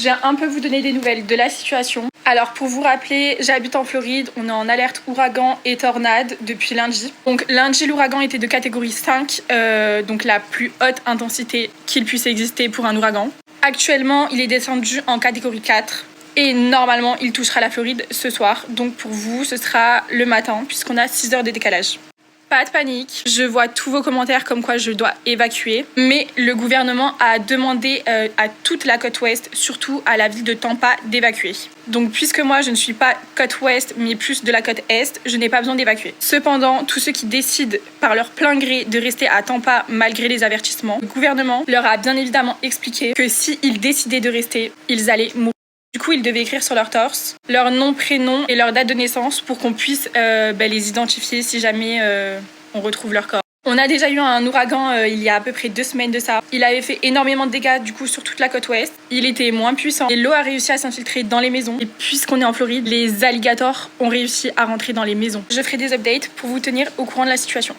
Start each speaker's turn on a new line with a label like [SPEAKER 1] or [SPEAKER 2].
[SPEAKER 1] je viens un peu vous donner des nouvelles de la situation. Alors pour vous rappeler, j'habite en Floride, on est en alerte ouragan et tornade depuis lundi. Donc lundi, l'ouragan était de catégorie 5, donc la plus haute intensité qu'il puisse exister pour un ouragan. Actuellement, il est descendu en catégorie 4 et normalement, il touchera la Floride ce soir. Donc pour vous, ce sera le matin puisqu'on a 6 heures de décalage. Pas de panique, je vois tous vos commentaires comme quoi je dois évacuer, mais le gouvernement a demandé à toute la côte ouest, surtout à la ville de Tampa, d'évacuer. Donc puisque moi je ne suis pas côte ouest mais plus de la côte est, je n'ai pas besoin d'évacuer. Cependant, tous ceux qui décident par leur plein gré de rester à Tampa malgré les avertissements, le gouvernement leur a bien évidemment expliqué que s'ils décidaient de rester, ils allaient mourir. Du coup, ils devaient écrire sur leur torse leur nom, prénom et leur date de naissance pour qu'on puisse les identifier si jamais on retrouve leur corps. On a déjà eu un ouragan il y a à peu près 2 semaines de ça. Il avait fait énormément de dégâts du coup sur toute la côte ouest. Il était moins puissant et l'eau a réussi à s'infiltrer dans les maisons. Et puisqu'on est en Floride, les alligators ont réussi à rentrer dans les maisons. Je ferai des updates pour vous tenir au courant de la situation.